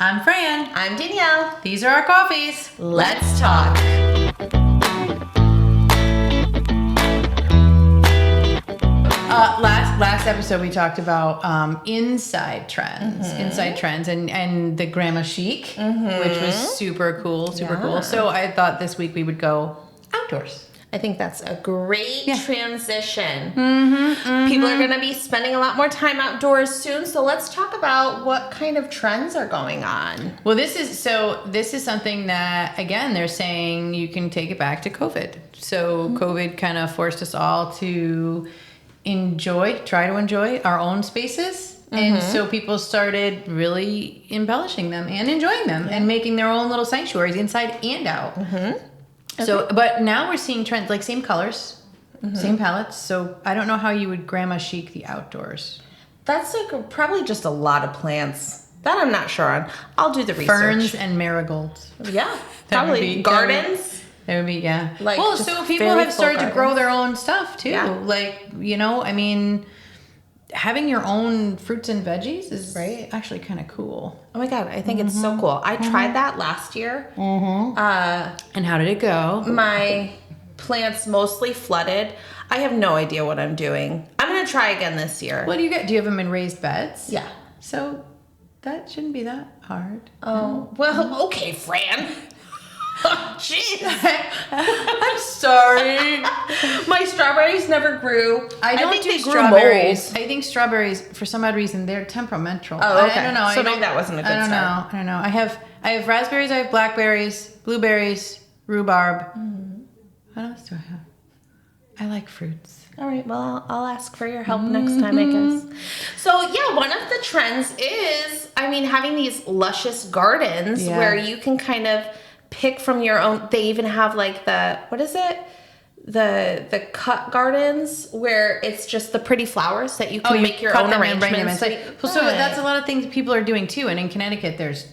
I'm Fran. I'm Danielle. These are our coffees. Let's talk. Last episode we talked about inside trends, and the grandma chic, which was super cool. So I thought this week we would go outdoors. I think that's a great transition. People are going to be spending a lot more time outdoors soon, so let's talk about what kind of trends are going on. Well, this is something that, again, they're saying you can take it back to COVID. So COVID kind of forced us all to try to enjoy our own spaces. And so people started really embellishing them and enjoying them and making their own little sanctuaries inside and out. So, but now we're seeing trends, like same colors, same palettes. So I don't know how you would grandma chic the outdoors. That's probably just a lot of plants. That I'm not sure on. I'll do the research. Ferns and marigolds. Yeah, probably gardens. There would be, yeah. Like, well, so people have started to grow their own stuff too. Yeah. Like, I mean, having your own fruits and veggies is actually kind of cool. Oh my God, I think it's so cool. I tried that last year. And how did it go? My plants mostly flooded. I have no idea what I'm doing. I'm going to try again this year. What do you get? Do you have them in raised beds? Yeah. So that shouldn't be that hard. Oh, well, okay, Fran. Jeez. I'm sorry. My strawberries never grew. I don't think do they strawberries. grew I think strawberries, for some odd reason, they're temperamental. Oh, okay. I don't know. So maybe that wasn't a good start. I don't know. I have raspberries, I have blackberries, blueberries, rhubarb. What else do I have? I like fruits. All right, well, I'll ask for your help next time, I guess. So, yeah, one of the trends is, having these luscious gardens where you can kind of pick from your own. They even have like the cut gardens where it's just the pretty flowers that you can make your own arrangements. So that's a lot of things people are doing too. And in Connecticut, there's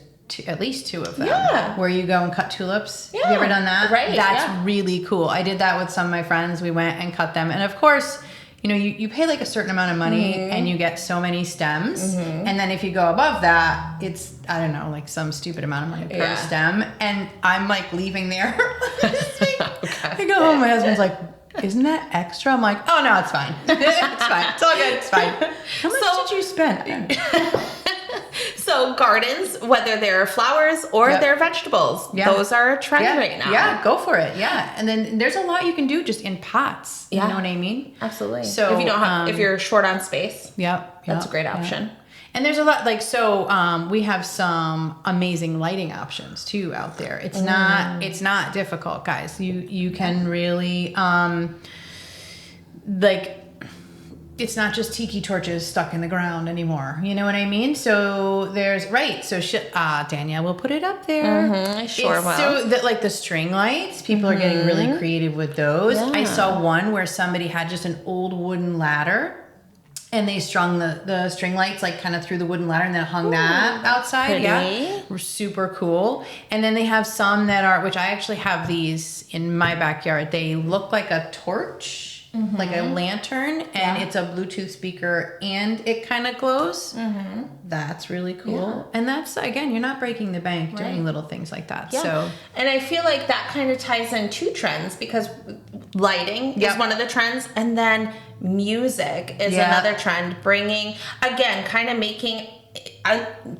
at least two of them where you go and cut tulips. Yeah. Have you ever done that? Right. That's really cool. I did that with some of my friends. We went and cut them. And of course, you pay like a certain amount of money and you get so many stems. And then if you go above that, it's, I don't know, like some stupid amount of money per stem. And I'm like leaving there. I go home, my husband's like, isn't that extra? I'm like, oh no, it's fine. It's fine. It's all good. It's fine. How much did you spend? So gardens, whether they're flowers or they're vegetables, those are a trend right now. Yeah, go for it. Yeah, and then there's a lot you can do just in pots. You know what I mean? Absolutely. So if you don't have, if you're short on space, that's a great option. And there's a lot we have some amazing lighting options too out there. It's not difficult, guys. You can really it's not just tiki torches stuck in the ground anymore. You know what I mean? So there's Danielle will put it up there. I sure will. So that the string lights, people are getting really creative with those. Yeah. I saw one where somebody had just an old wooden ladder. And they strung the string lights kind of through the wooden ladder and then hung that outside. Pretty. Yeah, were super cool. And then they have some that are, which I actually have these in my backyard. They look like a torch, like a lantern, and it's a Bluetooth speaker, and it kind of glows. That's really cool. And that's, again, you're not breaking the bank doing little things like that. Yeah. So, and I feel like that kind of ties in two trends because lighting is one of the trends, and then music is another trend, kind of making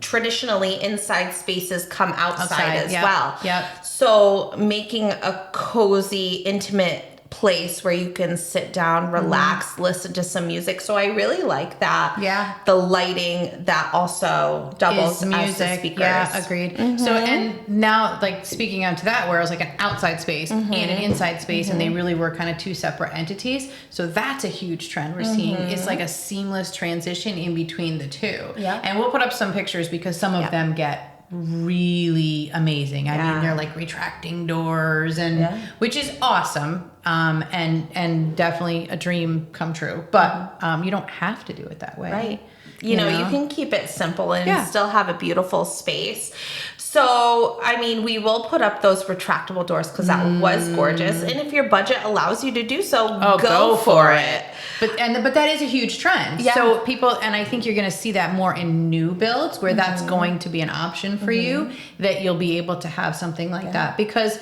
traditionally inside spaces come outside as well. Yep. So making a cozy, intimate place where you can sit down, relax, listen to some music. So I really like that. Yeah. The lighting that also doubles as the speakers. Yeah, agreed. So, and now, speaking onto that, where it was an outside space and an inside space, and they really were kind of two separate entities. So that's a huge trend we're seeing. It's like a seamless transition in between the two. Yeah. And we'll put up some pictures because some of them get really amazing. I mean, they're retracting doors which is awesome. And definitely a dream come true, but you don't have to do it that way. Right. You know, you can keep it simple and still have a beautiful space. So, I mean, we will put up those retractable doors because that was gorgeous. And if your budget allows you to do so, go for it. But that is a huge trend. Yeah. So people, and I think you're going to see that more in new builds where that's going to be an option for you, that you'll be able to have something like that. Because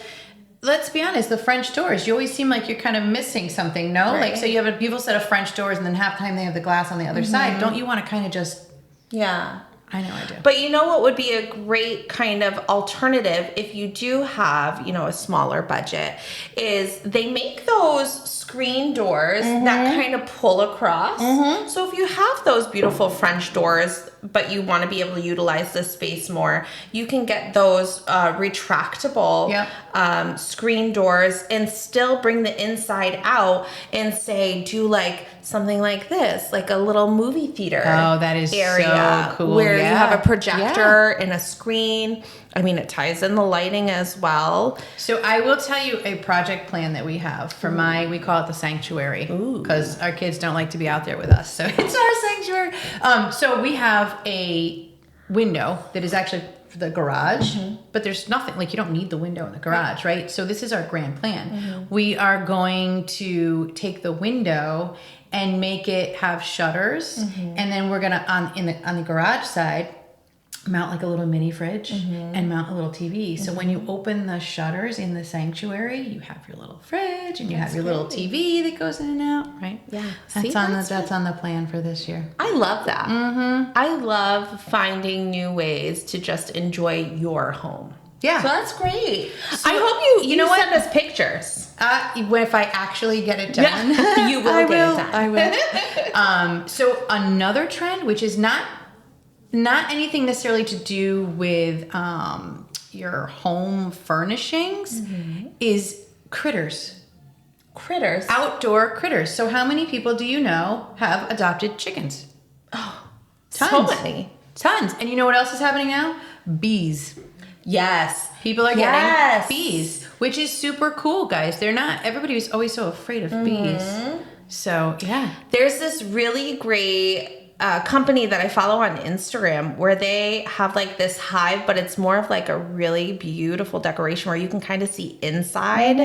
let's be honest, the French doors, you always seem like you're kind of missing something, no? Right. Like, so you have a beautiful set of French doors and then half the time they have the glass on the other side. Don't you want to kind of just... Yeah. I know I do. But you know what would be a great kind of alternative if you do have, you know, a smaller budget is they make those screen doors that kind of pull across. So if you have those beautiful French doors, but you want to be able to utilize this space more, you can get those retractable screen doors and still bring the inside out and say, do like something like this, like a little movie theater. Oh, that is area so cool. Where you have a projector and a screen. I mean, it ties in the lighting as well. So I will tell you a project plan that we have for we call it the sanctuary, because our kids don't like to be out there with us. So it's our sanctuary. So we have a window that is actually for the garage, but there's nothing, like you don't need the window in the garage, right? So this is our grand plan. We are going to take the window and make it have shutters, and then we're gonna on the garage side mount like a little mini fridge and mount a little TV. So when you open the shutters in the sanctuary, you have your little fridge and you have your little TV that goes in and out, right? Yeah. That's on the plan for this year. I love that. I love finding new ways to just enjoy your home. Yeah. So that's great. So, I hope you know what? Send us pictures. If I actually get it done. You will get it done. I will. So another trend, which is not anything necessarily to do with your home furnishings, is critters. Critters? Outdoor critters. So how many people do you know have adopted chickens? Oh, tons. So many. Tons. And you know what else is happening now? Bees. Yes. People are getting bees, which is super cool, guys. They're not, everybody was always so afraid of bees. So, yeah. There's this really great company that I follow on Instagram where they have like this hive, but it's more of like a really beautiful decoration where you can kind of see inside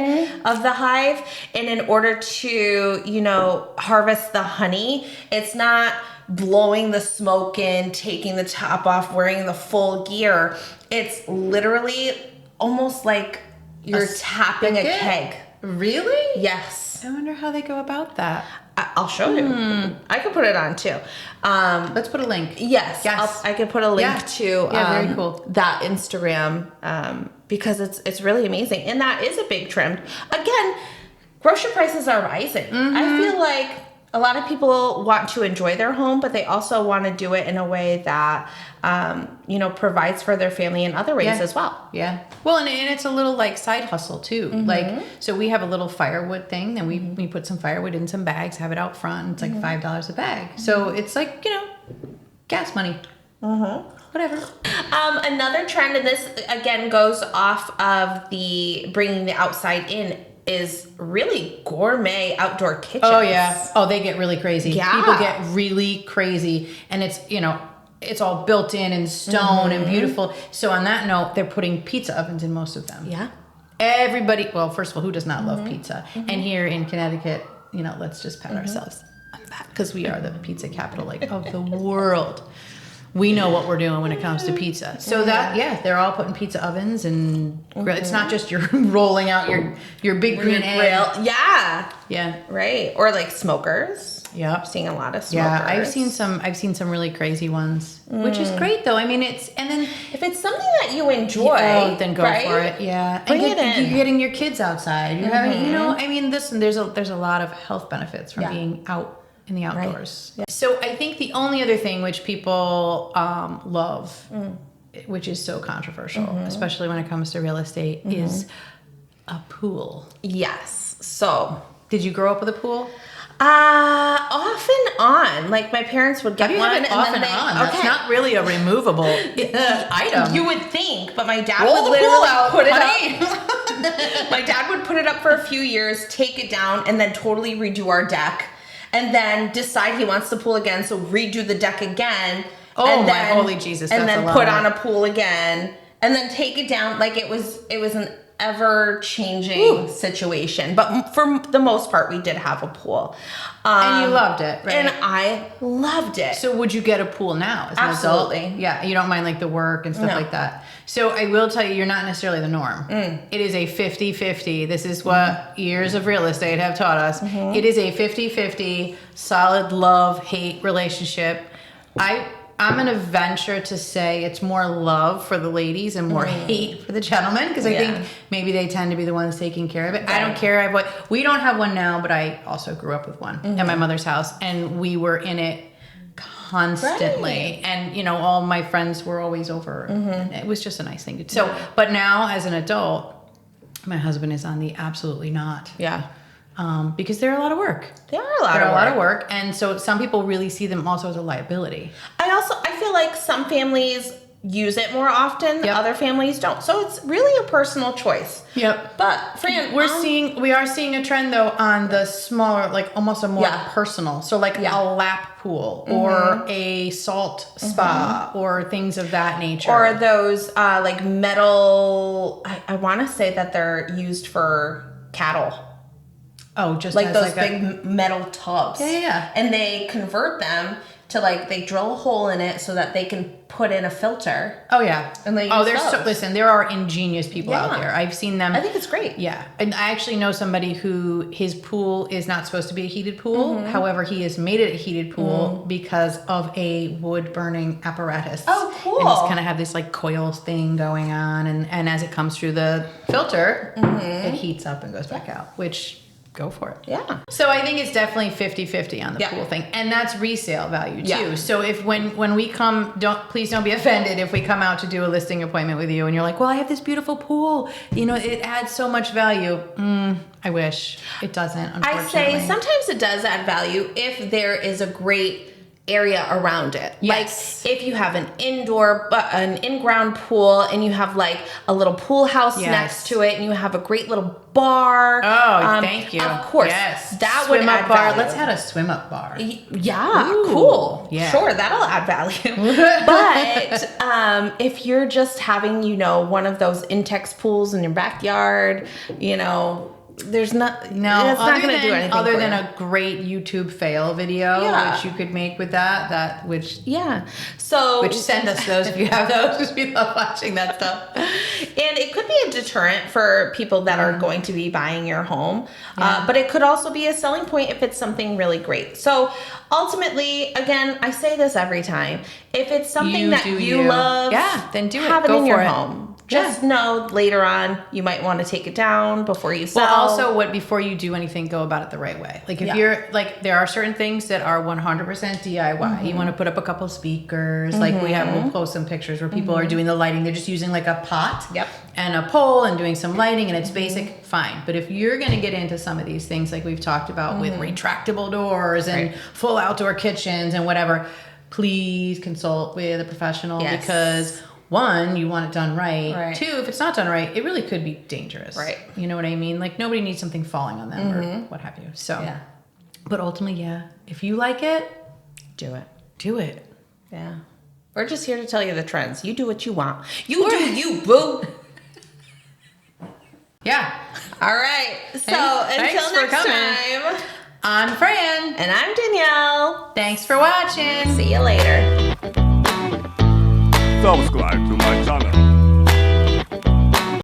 of the hive. And in order to, you know, harvest the honey, it's not blowing the smoke in, taking the top off, wearing the full gear. It's literally almost like you're tapping a keg. Really? Yes. I wonder how they go about that. I'll show you. I could put it on too. Let's put a link. Yes. I could put a link to very cool. that Instagram because it's really amazing. And that is a big trend. Again, grocery prices are rising. I feel like a lot of people want to enjoy their home, but they also want to do it in a way that, you know, provides for their family in other ways as well. Yeah. Well, and it's a little like side hustle too. Like, so we have a little firewood thing, then we put some firewood in some bags, have it out front. It's like $5 a bag. So it's like, you know, gas money. Whatever. Another trend, and this again goes off of the bringing the outside in, is really gourmet outdoor kitchens. Oh, yeah. Oh, they get really crazy. Yeah. People get really crazy. And it's, you know, it's all built in stone and beautiful. So on that note, they're putting pizza ovens in most of them. Yeah. Everybody, well, first of all, who does not love pizza? And here in Connecticut, you know, let's just pat ourselves on the back because we are the pizza capital of the world. We know what we're doing when it comes to pizza. So that, they're all putting pizza ovens and it's not just you're rolling out your big green egg. Yeah. Yeah. Right. Or like smokers. Yep. I'm seeing a lot of smokers. Yeah, I've seen some really crazy ones, which is great though. I mean, and then if it's something that you enjoy, then go for it. Yeah. Bring it in. You're getting your kids outside. You're having, you know, I mean, there's a lot of health benefits from being out in the outdoors. Right. Yeah. So I think the only other thing which people love, which is so controversial, especially when it comes to real estate, is a pool. Yes. So, did you grow up with a pool? Off and on. Like my parents would get one, and off then and on. That's not really a removable item. You would think, but my dad would literally put it up. My dad would put it up for a few years, take it down, and then totally redo our deck. and then decide he wants the pool again, so redo the deck again. Oh and my then, holy Jesus! And that's then a lot. put on a pool again, and then take it down. Like it was an ever-changing situation. But for the most part, we did have a pool. And you loved it, right? And I loved it. So would you get a pool now as an Absolutely. adult? Yeah, you don't mind like the work and stuff No. like that. So I will tell you, you're not necessarily the norm. It is a 50-50. This is what years of real estate have taught us. It is a 50-50 solid love-hate relationship. I'm going to venture to say it's more love for the ladies and more hate for the gentlemen, because I think maybe they tend to be the ones taking care of it. Right. I don't care. We don't have one now, but I also grew up with one at my mother's house, and we were in it constantly. Right. And, you know, all my friends were always over. And it was just a nice thing. So, but now as an adult, my husband is on the absolutely not. Yeah. Because they're a lot of work. They're a lot of work. And so some people really see them also as a liability. I feel like some families use it more often, other families don't. So it's really a personal choice. Yep. But Fran, we are seeing a trend though on the smaller, like almost a more personal. So like a lap pool or a salt spa or things of that nature. Or those like metal, I want to say that they're used for cattle. Oh, just like those big metal tubs. Yeah. And they convert them to they drill a hole in it so that they can put in a filter. Oh yeah. And they use those. Listen, there are ingenious people out there. I've seen them. I think it's great. Yeah. And I actually know somebody who his pool is not supposed to be a heated pool. However, he has made it a heated pool because of a wood burning apparatus. Oh, cool. And it's kind of have this like coil thing going on, and as it comes through the filter, it heats up and goes back out, which go for it. Yeah. So I think it's definitely 50-50 on the pool thing. And that's resale value too. Yeah. So if when we come, please don't be offended if we come out to do a listing appointment with you and you're like, well, I have this beautiful pool. You know, it adds so much value. I wish. It doesn't, unfortunately. I say sometimes it does add value if there is a great area around it. Yes. Like if you have an in-ground pool and you have like a little pool house next to it and you have a great little bar. Oh, thank you. Of course. Yes. That would add bar. value. Let's add a swim up bar. Yeah. Ooh, cool. Yeah. Sure. That'll add value. But if you're just having, one of those Intex pools in your backyard, there's not. It's not going to do anything other than a great YouTube fail video, which you could make with that. Which send us those if you have those, because we love watching that stuff. And it could be a deterrent for people that are going to be buying your home, but it could also be a selling point if it's something really great. So ultimately, again, I say this every time: if it's something that you love, then do it. Have it Go in your for it. home. Just know later on you might want to take it down before you sell. Well, also, before you do anything, go about it the right way. Like if you're like, there are certain things that are 100% DIY. You want to put up a couple speakers. Like we'll post some pictures where people are doing the lighting. They're just using like a pot and a pole and doing some lighting, and it's basic, fine. But if you're going to get into some of these things, like we've talked about with retractable doors and full outdoor kitchens and whatever, please consult with a professional because one, you want it done right. Two, if it's not done right, it really could be dangerous. Right. You know what I mean? Like nobody needs something falling on them or what have you. So, but ultimately, if you like it, do it. Do it. Yeah. We're just here to tell you the trends. You do what you want. You do you, boo. Yeah. All right. So until next time, I'm Fran. And I'm Danielle. Thanks for watching. See you later. Subscribe to my